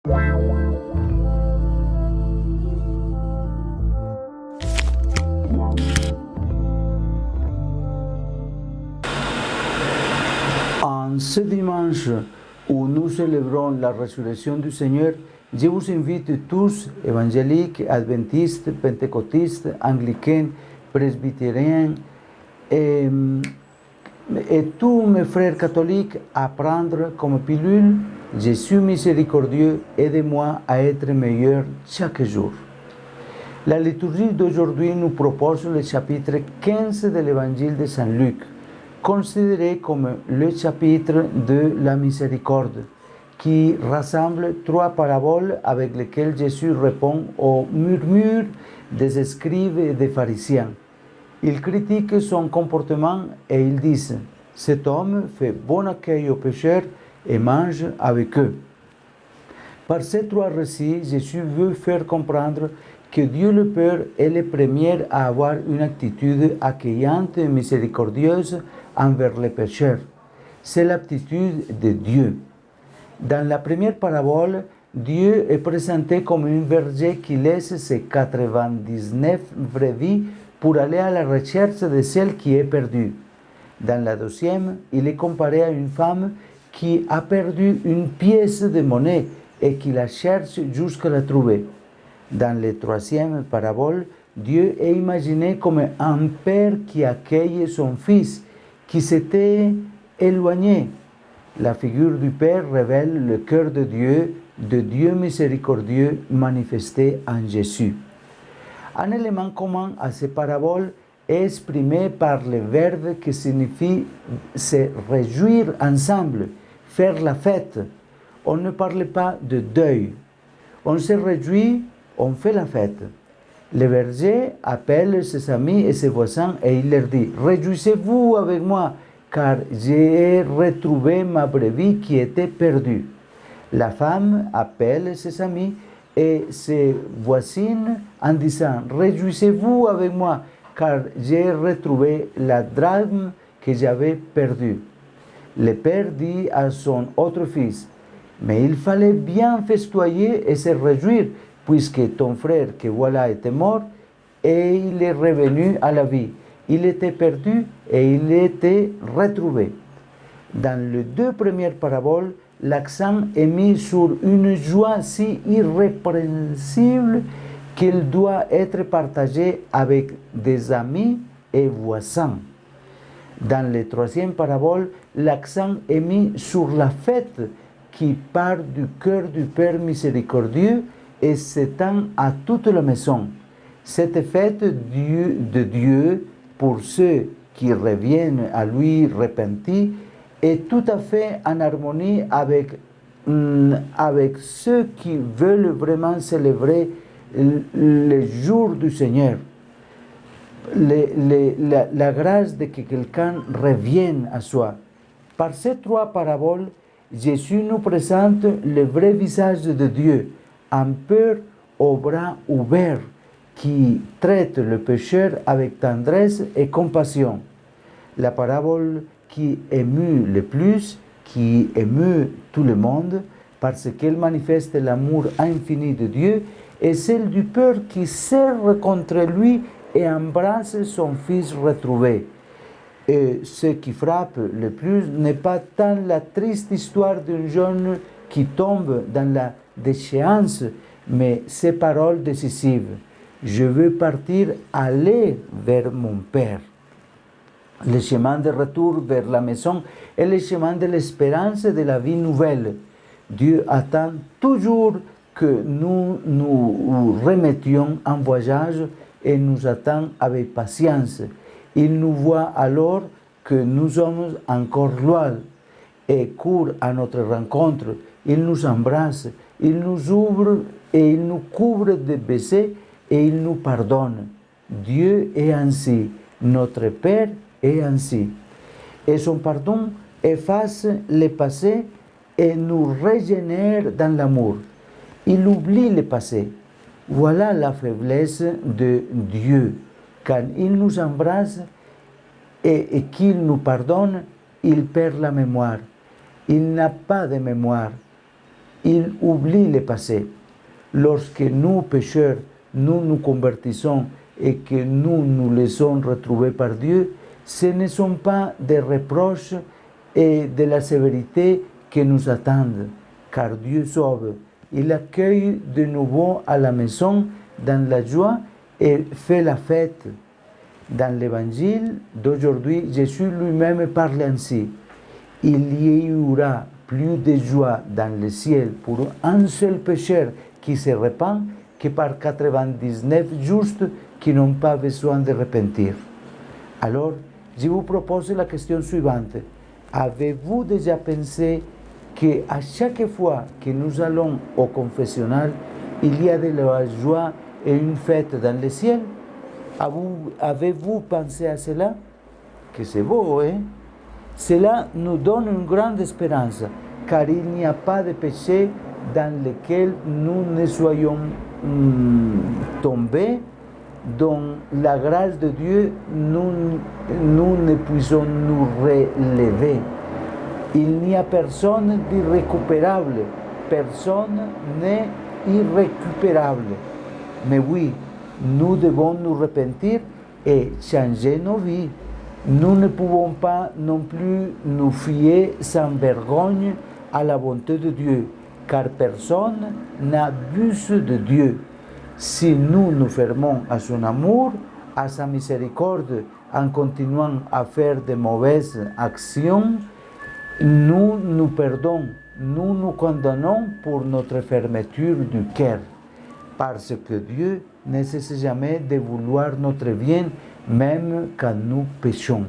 En ce dimanche où nous célébrons la résurrection du Seigneur, je vous invite tous, évangéliques, adventistes, pentecôtistes, anglicains, presbytériens et tous mes frères catholiques à prendre comme pilule Jésus miséricordieux, aide-moi à être meilleur chaque jour. La liturgie d'aujourd'hui nous propose le chapitre 15 de l'évangile de Saint Luc, considéré comme le chapitre de la miséricorde, qui rassemble 3 paraboles avec lesquelles Jésus répond aux murmures des scribes et des pharisiens. Ils critiquent son comportement et ils disent « Cet homme fait bon accueil aux pécheurs et mange avec eux ». Par ces 3 récits, Jésus veut faire comprendre que Dieu le Père est le premier à avoir une attitude accueillante et miséricordieuse envers les pécheurs. C'est l'attitude de Dieu. Dans la première parabole, Dieu est présenté comme un berger qui laisse ses 99 brebis pour aller à la recherche de celle qui est perdue. Dans la deuxième, il est comparé à une femme qui a perdu une pièce de monnaie et qui la cherche jusqu'à la trouver. Dans la troisième parabole, Dieu est imaginé comme un père qui accueille son fils qui s'était éloigné. La figure du Père révèle le cœur de Dieu miséricordieux manifesté en Jésus. Un élément commun à ces paraboles est exprimé par le verbe qui signifie se réjouir ensemble, faire la fête. On ne parle pas de deuil. On se réjouit, on fait la fête. Le berger appelle ses amis et ses voisins et il leur dit « Réjouissez-vous avec moi, car j'ai retrouvé ma brebis qui était perdue. » La femme appelle ses amis et ses voisines en disant « Réjouissez-vous avec moi, car j'ai retrouvé la drachme que j'avais perdue. » Le père dit à son autre fils « Mais il fallait bien festoyer et se réjouir, puisque ton frère que voilà était mort et il est revenu à la vie. Il était perdu et il était retrouvé. » Dans les 2 premières paraboles, l'accent est mis sur une joie si irrépréhensible qu'elle doit être partagée avec des amis et voisins. Dans la troisième parabole, l'accent est mis sur la fête qui part du cœur du Père miséricordieux et s'étend à toute la maison. Cette fête de Dieu, pour ceux qui reviennent à lui repentis, est tout à fait en harmonie avec ceux qui veulent vraiment célébrer le jour du Seigneur. La grâce de que quelqu'un revienne à soi. Par ces 3 paraboles, Jésus nous présente le vrai visage de Dieu, un Père aux bras ouverts qui traite le pécheur avec tendresse et compassion. La parabole qui émeut le plus, qui émeut tout le monde, parce qu'elle manifeste l'amour infini de Dieu, est celle du Père qui serre contre lui et embrasse son fils retrouvé. Et ce qui frappe le plus n'est pas tant la triste histoire d'un jeune qui tombe dans la déchéance, mais ces paroles décisives. Je veux partir, aller vers mon Père. Le chemin de retour vers la maison est le chemin de l'espérance et de la vie nouvelle. Dieu attend toujours que nous nous remettions en voyage et nous attend avec patience. Il nous voit alors que nous sommes encore loin et court à notre rencontre. Il nous embrasse, il nous ouvre et il nous couvre de baisers et il nous pardonne. Dieu est ainsi, notre Père est ainsi. Et son pardon efface le passé et nous régénère dans l'amour. Il oublie le passé. Voilà la faiblesse de Dieu. Quand il nous embrasse et qu'il nous pardonne, il perd la mémoire. Il n'a pas de mémoire. il oublie le passé. Lorsque nous, pécheurs, nous nous convertissons et que nous nous laissons retrouver par Dieu, ce ne sont pas des reproches et de la sévérité que nous attendent, car Dieu sauve. Il accueille de nouveau à la maison dans la joie et fait la fête. Dans l'évangile d'aujourd'hui, Jésus lui-même parle ainsi. Il y aura plus de joie dans le ciel pour un seul pécheur qui se repent que par 99 justes qui n'ont pas besoin de repentir. Alors, je vous propose la question suivante. Avez-vous déjà pensé qu'à chaque fois que nous allons au confessionnal, il y a de la joie et une fête dans le ciel? Avez-vous pensé à cela? Que c'est beau, hein? Cela nous donne une grande espérance, car il n'y a pas de péché dans lequel nous ne soyons tombés, dont la grâce de Dieu, nous ne puissions nous relever. Il n'y a personne d'irrécupérable, personne n'est irrécupérable. Mais oui, nous devons nous repentir et changer nos vies. Nous ne pouvons pas non plus nous fier sans vergogne à la bonté de Dieu, car personne n'abuse de Dieu. Si nous nous fermons à son amour, à sa miséricorde, en continuant à faire de mauvaises actions, nous nous perdons, nous nous condamnons pour notre fermeture du cœur, parce que Dieu ne cesse jamais de vouloir notre bien, même quand nous péchons.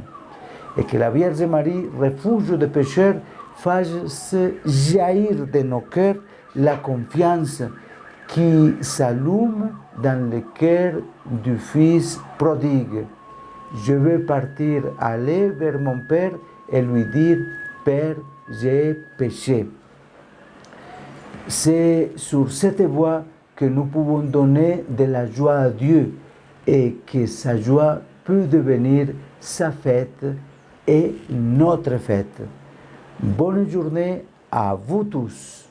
Et que la Vierge Marie, refuge des pécheurs, fasse jaillir de nos cœurs la confiance qui s'allume dans le cœur du Fils prodigue. Je veux partir, aller vers mon Père et lui dire, Père, j'ai péché. C'est sur cette voie que nous pouvons donner de la joie à Dieu et que sa joie peut devenir sa fête et notre fête. Bonne journée à vous tous.